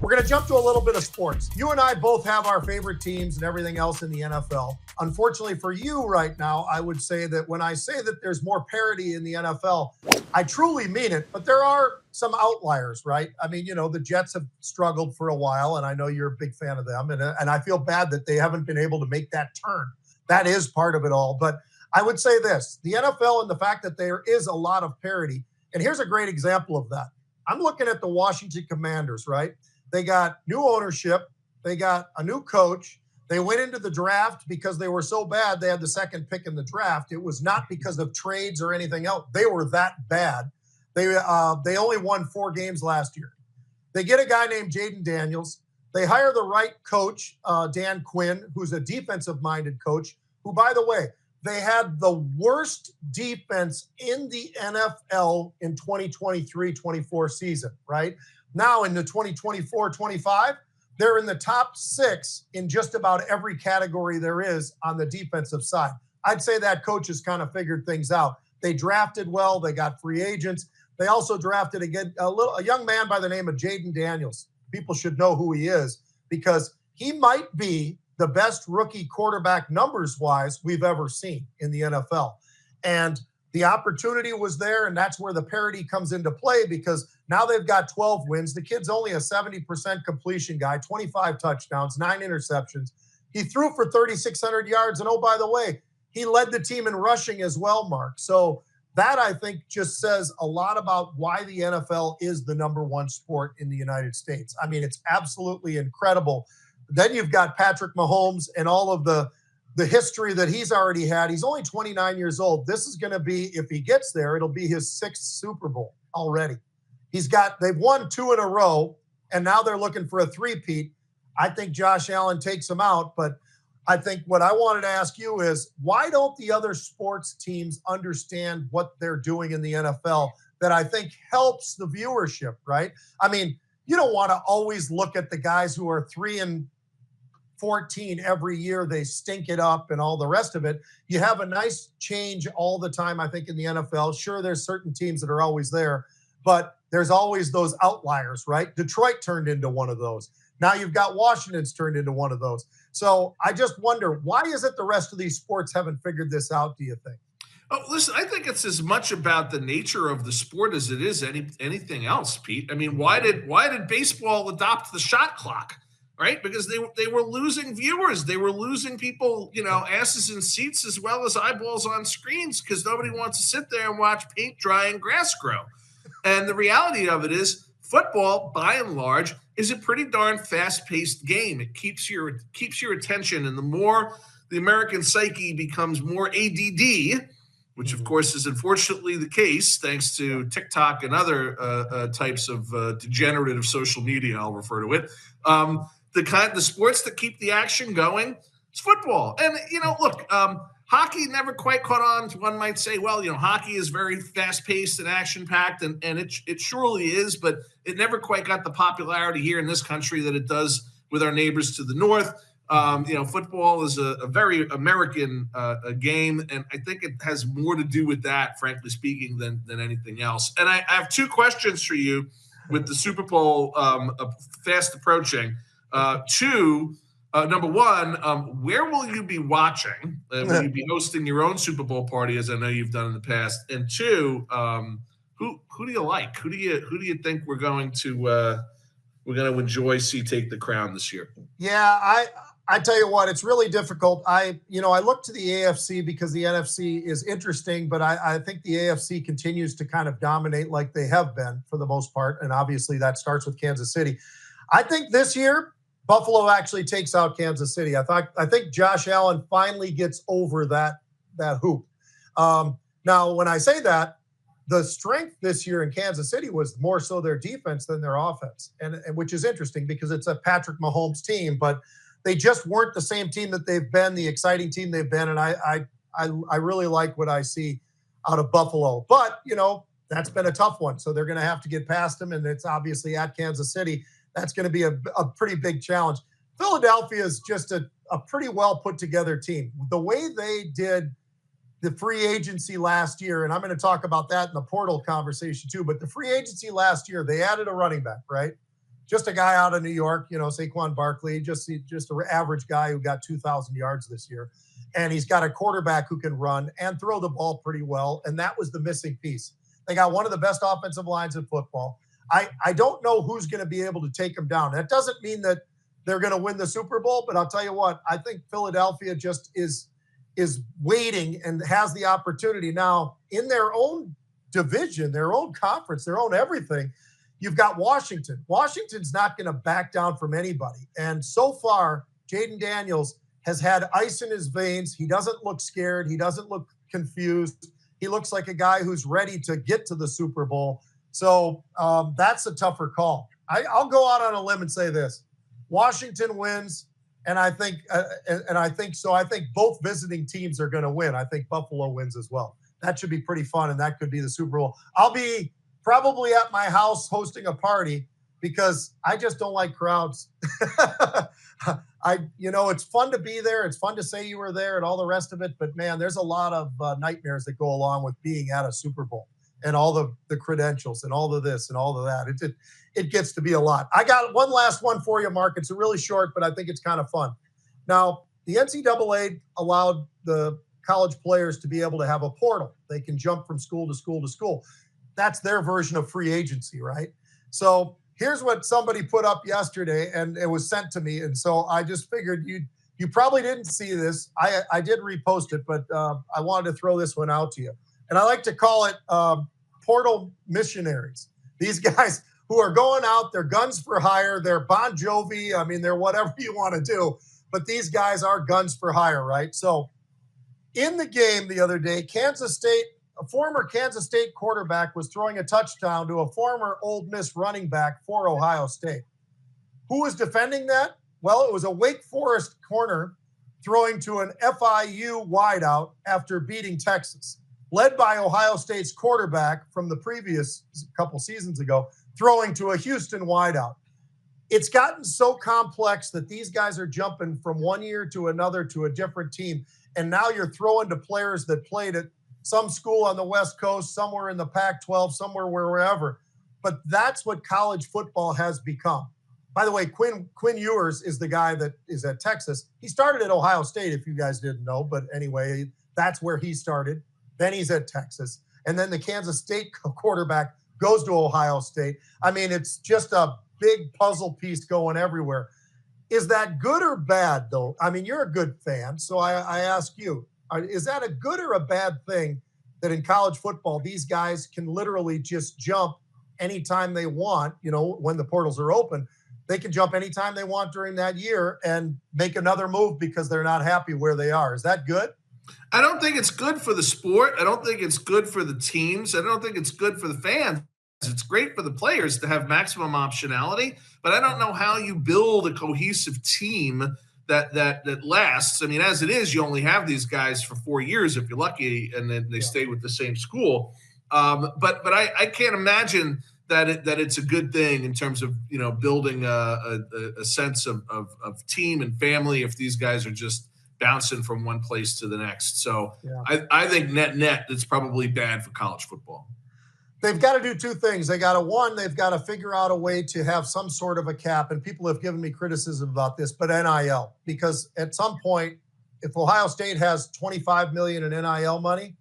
We're going to jump to a little bit of sports. You and I both have our favorite teams and everything else in the NFL. Unfortunately for you right now, I would say that when I say that there's more parity in the NFL, I truly mean it, but there are some outliers, right? I mean, the Jets have struggled for a while, and I know you're a big fan of them, and I feel bad that they haven't been able to make that turn. That is part of it all. But I would say this, the NFL and the fact that there is a lot of parity, and here's a great example of that. I'm looking at the Washington Commanders, right? They got new ownership. They got a new coach. They went into the draft because they were so bad they had the second pick in the draft. It was not because of trades or anything else. They were that bad. They only won 4 games last year. They get a guy named Jayden Daniels. They hire the right coach, Dan Quinn, who's a defensive-minded coach, who, by the way, they had the worst defense in the NFL in 2023-24 season, right? Now in the 2024-25, they're in the top 6 in just about every category there is on the defensive side. I'd say that coach has kind of figured things out. They drafted well. They got free agents. They also drafted a young man by the name of Jayden Daniels. People should know who he is because he might be the best rookie quarterback numbers-wise we've ever seen in the NFL. And the opportunity was there, and that's where the parity comes into play because now they've got 12 wins. The kid's only a 70% completion guy, 25 touchdowns, 9 interceptions. He threw for 3,600 yards, and oh, by the way, he led the team in rushing as well, Mark. So that, I think, just says a lot about why the NFL is the number one sport in the United States. I mean, it's absolutely incredible. Then you've got Patrick Mahomes and all of the history that he's already had. He's only 29 years old. This is going to be, if he gets there, it'll be his 6th Super Bowl already. They've won 2 in a row, and now they're looking for a three-peat. I think Josh Allen takes him out, but I think what I wanted to ask you is, why don't the other sports teams understand what they're doing in the NFL that I think helps the viewership, right? I mean, you don't want to always look at the guys who are 3-14 every year. They stink it up and all the rest of it. You have a nice change all the time, I think, in the NFL. Sure, there's certain teams that are always there, but there's always those outliers, right? Detroit turned into one of those. Now you've got Washington's turned into one of those. So I just wonder, why is it the rest of these sports haven't figured this out, do you think? Oh, listen, I think it's as much about the nature of the sport as it is anything else, Pete. I mean, why did baseball adopt the shot clock? Right? Because they were losing viewers. They were losing people, asses in seats as well as eyeballs on screens because nobody wants to sit there and watch paint dry and grass grow. And the reality of it is football, by and large, is a pretty darn fast-paced game. It keeps your attention. And the more the American psyche becomes more ADD, which of course is unfortunately the case thanks to TikTok and other types of degenerative social media, I'll refer to it, the sports that keep the action going is football. And, look, hockey never quite caught on. One might say, well, hockey is very fast-paced and action-packed, and it surely is, but it never quite got the popularity here in this country that it does with our neighbors to the north. Football is a very American game, and I think it has more to do with that, frankly speaking, than anything else. And I have 2 questions for you with the Super Bowl fast approaching. 2, number 1, where will you be watching? Will you be hosting your own Super Bowl party, as I know you've done in the past? And 2, who do you like? Who do you think we're going to see take the crown this year? Yeah, I tell you what, it's really difficult. I look to the AFC because the NFC is interesting, but I think the AFC continues to kind of dominate like they have been for the most part. And obviously that starts with Kansas City. I think this year, Buffalo actually takes out Kansas City. I think Josh Allen finally gets over that hoop. Now, when I say that, the strength this year in Kansas City was more so their defense than their offense, and which is interesting because it's a Patrick Mahomes team, but they just weren't the same team that they've been, the exciting team they've been, and I really like what I see out of Buffalo. But, that's been a tough one, so they're going to have to get past them, and it's obviously at Kansas City. That's going to be a pretty big challenge. Philadelphia is just a pretty well put together team. The way they did the free agency last year, and I'm going to talk about that in the portal conversation too, but the free agency last year, they added a running back, right? just a guy out of New York, Saquon Barkley, just an average guy who got 2,000 yards this year. And he's got a quarterback who can run and throw the ball pretty well. And that was the missing piece. They got one of the best offensive lines in football. I don't know who's going to be able to take them down. That doesn't mean that they're going to win the Super Bowl, but I'll tell you what, I think Philadelphia just is waiting and has the opportunity now in their own division, their own conference, their own everything. You've got Washington. Washington's not going to back down from anybody. And so far, Jayden Daniels has had ice in his veins. He doesn't look scared. He doesn't look confused. He looks like a guy who's ready to get to the Super Bowl. So that's a tougher call. I'll go out on a limb and say this: Washington wins, and I think both visiting teams are going to win. I think Buffalo wins as well. That should be pretty fun, and that could be the Super Bowl. I'll be probably at my house hosting a party because I just don't like crowds. It's fun to be there. It's fun to say you were there and all the rest of it. But man, there's a lot of nightmares that go along with being at a Super Bowl and all the credentials and all of this and all of that. It gets to be a lot. I got one last one for you, Mark. It's really short, but I think it's kind of fun. Now, the NCAA allowed the college players to be able to have a portal. They can jump from school to school to school. That's their version of free agency, right? So here's what somebody put up yesterday, and it was sent to me. And so I just figured you probably didn't see this. I did repost it, but I wanted to throw this one out to you. And I like to call it portal missionaries. These guys who are going out, they're guns for hire, they're Bon Jovi. I mean, they're whatever you want to do. But these guys are guns for hire, right? So in the game the other day, a former Kansas State quarterback was throwing a touchdown to a former Ole Miss running back for Ohio State. Who was defending that? Well, it was a Wake Forest corner throwing to an FIU wideout after beating Texas, led by Ohio State's quarterback from the previous couple seasons ago, throwing to a Houston wideout. It's gotten so complex that these guys are jumping from one year to another to a different team. And now you're throwing to players that played at some school on the West Coast, somewhere in the Pac-12, somewhere wherever. But that's what college football has become. By the way, Quinn Ewers is the guy that is at Texas. He started at Ohio State, if you guys didn't know. But anyway, that's where he started. Then he's at Texas. And then the Kansas State quarterback goes to Ohio State. I mean, it's just a big puzzle piece going everywhere. Is that good or bad, though? I mean, you're a good fan, so I ask you, is that a good or a bad thing that in college football, these guys can literally just jump anytime they want, when the portals are open? They can jump anytime they want during that year and make another move because they're not happy where they are. Is that good? I don't think it's good for the sport. I don't think it's good for the teams. I don't think it's good for the fans. It's great for the players to have maximum optionality, but I don't know how you build a cohesive team that lasts. I mean, as it is, you only have these guys for 4 years if you're lucky, and then they stay with the same school. But I can't imagine that it's a good thing in terms of building a sense of team and family if these guys are just bouncing from one place to the next. So I think net it's probably bad for college football. They've got to do two things. They've got to figure out a way to have some sort of a cap. And people have given me criticism about this, but NIL, because at some point, if Ohio State has $25 million in NIL money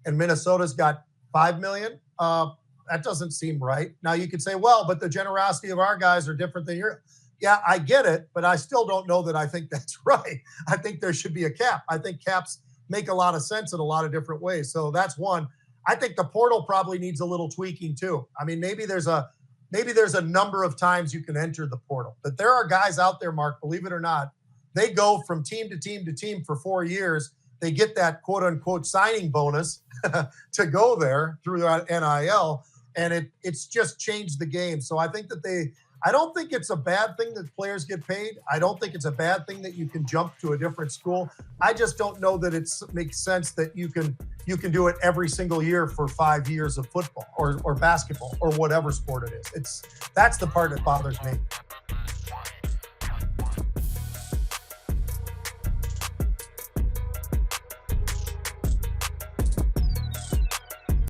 and Minnesota's got $5 million, that doesn't seem right. Now you could say, well, but the generosity of our guys are different than yours. Yeah, I get it, but I still don't know that I think that's right. I think there should be a cap. I think caps make a lot of sense in a lot of different ways. So that's one. I think the portal probably needs a little tweaking too. I mean, maybe there's a number of times you can enter the portal. But there are guys out there, Mark, believe it or not, they go from team to team to team for 4 years. They get that quote unquote signing bonus to go there through that NIL, and it's just changed the game. So I think that I don't think it's a bad thing that players get paid. I don't think it's a bad thing that you can jump to a different school. I just don't know that it makes sense that you can do it every single year for 5 years of football or basketball or whatever sport it is. That's the part that bothers me.